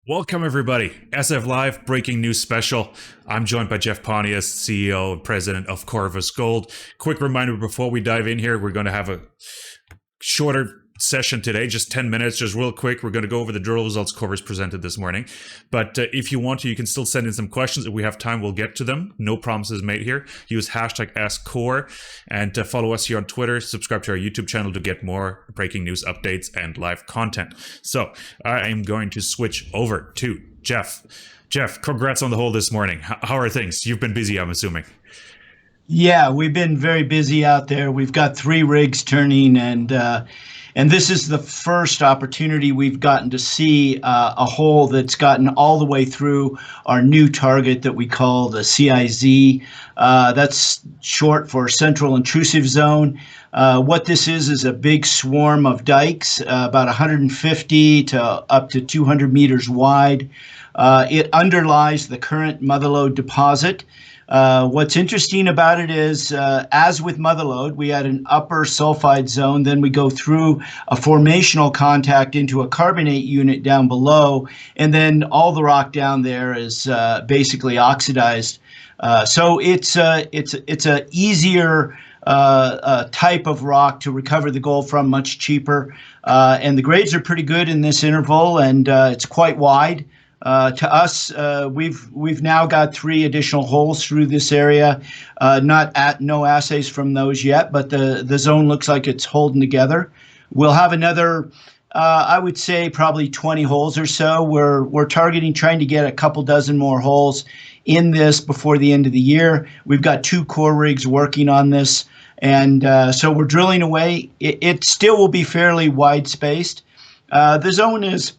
Welcome, everybody. SF Live breaking news special. I'm joined by Jeff Pontius, CEO and president of Corvus Gold. Quick reminder before we dive in here, we're going to have a shorter session today, just 10 minutes, just real quick. We're going to go over the drill results Corvus presented this morning. But if you want to, you can still send in some questions. If we have time, we'll get to them. No promises made here. Use hashtag AskCore and follow us here on Twitter. Subscribe to our YouTube channel to get more breaking news updates and live content. So I am going to switch over to Jeff. Jeff, congrats on the hole this morning. How are things? You've been busy, I'm assuming. Yeah, we've been very busy out there. We've got 3 rigs turning, and this is the first opportunity we've gotten to see a hole that's gotten all the way through our new target that we call the CIZ. That's short for Central Intrusive Zone. What this is a big swarm of dikes, about 150 to up to 200 meters wide. It underlies the current Mother Lode deposit. What's interesting about it is, as with Mother Lode, we had an upper sulfide zone, then we go through a formational contact into a carbonate unit down below, and then all the rock down there is basically oxidized. So it's a easier type of rock to recover the gold from, much cheaper, and the grades are pretty good in this interval, and it's quite wide. To us, we've now got 3 additional holes through this area. No assays from those yet, but the zone looks like it's holding together. We'll have another, I would say, probably 20 holes or so. We're targeting trying to get a couple dozen more holes in this before the end of the year. We've got 2 core rigs working on this, and so we're drilling away. It still will be fairly wide spaced. The zone is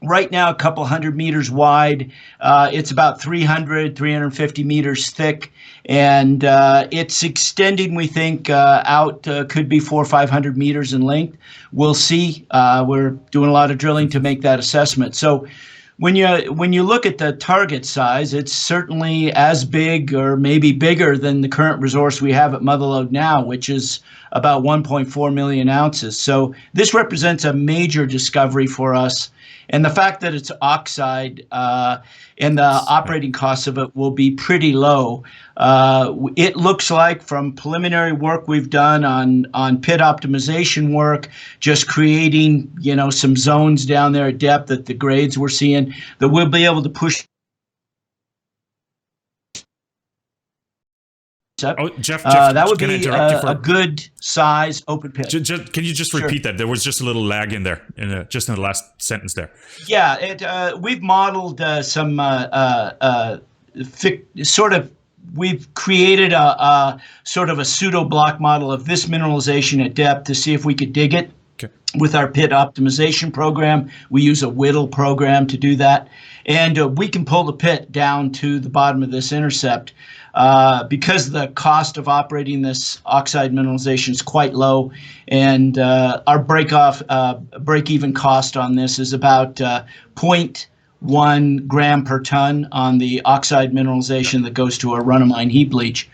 right now a couple hundred meters wide. It's about 350 meters thick, and it's extending, we think, out could be 400 or 500 meters in length. We'll see. We're doing a lot of drilling to make that assessment. So when you look at the target size, it's certainly as big or maybe bigger than the current resource we have at Mother Lode now, which is about 1.4 million ounces. So this represents a major discovery for us. And the fact that it's oxide and the operating costs of it will be pretty low. It looks like, from preliminary work we've done on pit optimization work, just creating some zones down there at depth at the grades we're seeing, that we'll be able to push. Oh, Jeff, that would can I be interrupt you for a good size open pit. Can you just repeat that? There was just a little lag in there, just in the last sentence there. Yeah, we've modeled some we've created a sort of a pseudo block model of this mineralization at depth to see if we could dig it. Okay. With our pit optimization program. We use a whittle program to do that, and we can pull the pit down to the bottom of this intercept. Because the cost of operating this oxide mineralization is quite low, and our break-even cost on this is about 0.1 gram per ton on the oxide mineralization that goes to a run-of-mine heap leach.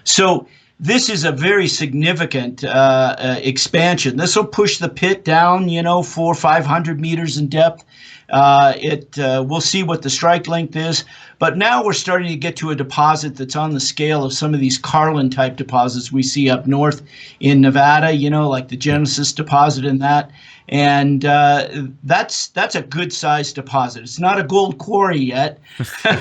So this is a very significant expansion. This will push the pit down, 400 or 500 meters in depth. We'll see what the strike length is, but now we're starting to get to a deposit that's on the scale of some of these Carlin type deposits we see up north in Nevada, like the Genesis deposit and that. And that's a good sized deposit. It's not a gold quarry yet,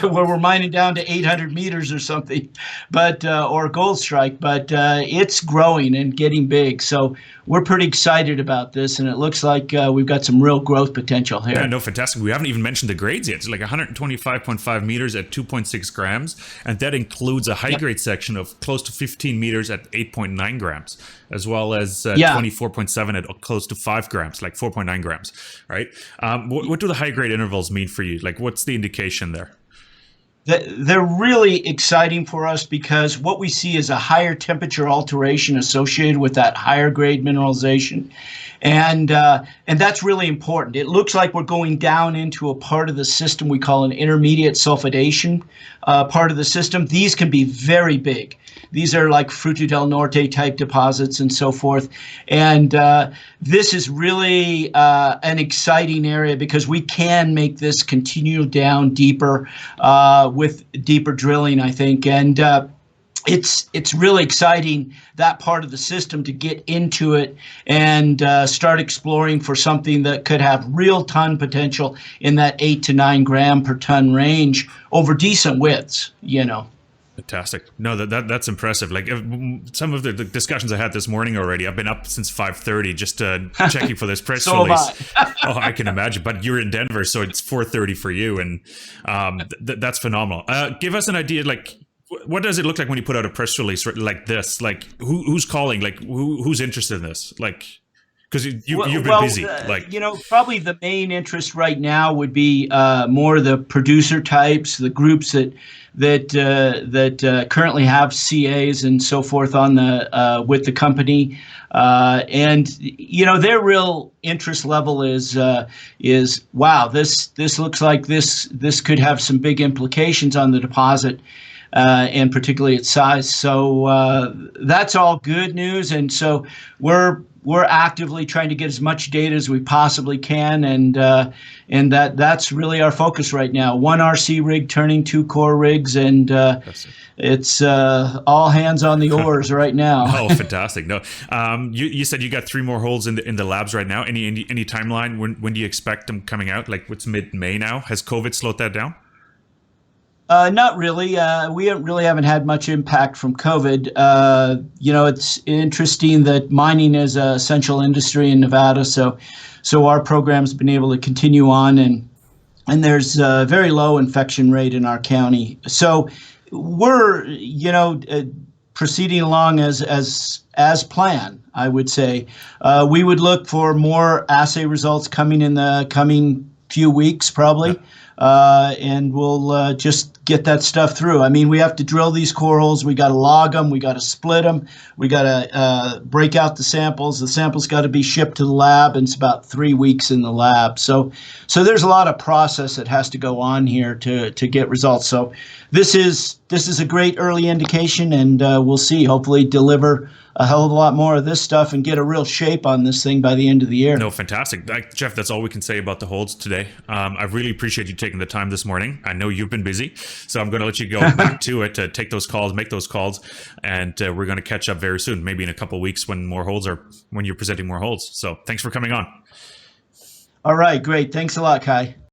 where we're mining down to 800 meters or something, but or a gold strike. But it's growing and getting big. So we're pretty excited about this, and it looks like we've got some real growth potential here. Yeah, no, fantastic. We haven't even mentioned the grades yet. It's like 125.5 meters at 2.6 grams, and that includes a high grade section of close to 15 meters at 8.9 grams, as well as 24.7 at close to 5 grams, like 4.9 grams, right? What do the high grade intervals mean for you? Like, what's the indication there? They're really exciting for us because what we see is a higher temperature alteration associated with that higher grade mineralization, and that's really important. It looks like we're going down into a part of the system we call an intermediate sulfidation part of the system. These can be very big. These are like Fruta del Norte type deposits and so forth. And this is really an exciting area because we can make this continue down deeper with deeper drilling, I think. And it's really exciting, that part of the system, to get into it and start exploring for something that could have real ton potential in that 8 to 9 gram per ton range over decent widths, you know. Fantastic. No, that's impressive. Like some of the discussions I had this morning already, I've been up since 5:30 just checking for this press So release. Oh, I can imagine. But you're in Denver, so it's 4:30 for you, and that's phenomenal. Give us an idea, like, what does it look like when you put out a press release like this? Like, who's calling? Like, who's interested in this? Like, because you've been busy. Like, you know, probably the main interest right now would be more the producer types, the groups that currently have CAs and so forth on the with the company, and you know, their real interest level is wow, this looks like this could have some big implications on the deposit. And particularly its size. So that's all good news. And so we're actively trying to get as much data as we possibly can, and that's really our focus right now. 1 RC rig turning 2 core rigs, and it's all hands on the oars right now. Oh, fantastic! No, you said you got 3 more holes in the labs right now. Any timeline? When do you expect them coming out? Like, what's mid-May now? Has COVID slowed that down? Not really. We haven't had much impact from COVID. You know, it's interesting that mining is an essential industry in Nevada, so our program's been able to continue on, and there's a very low infection rate in our county. So we're, you know, proceeding along as planned, I would say. We would look for more assay results coming in the coming few weeks, probably. And we'll just get that stuff through. I mean, we have to drill these core holes. We got to log them. We got to split them. We got to break out the samples. The samples got to be shipped to the lab, and it's about 3 weeks in the lab. So there's a lot of process that has to go on here to get results. So this is a great early indication, and we'll see. Hopefully, deliver a hell of a lot more of this stuff and get a real shape on this thing by the end of the year. No, fantastic. Jeff, that's all we can say about the holds today. I really appreciate you taking the time this morning. I know you've been busy, so I'm going to let you go back to it, to take those calls, make those calls, and we're going to catch up very soon, maybe in a couple of weeks when you're presenting more holds. So thanks for coming on. All right, great. Thanks a lot, Kai.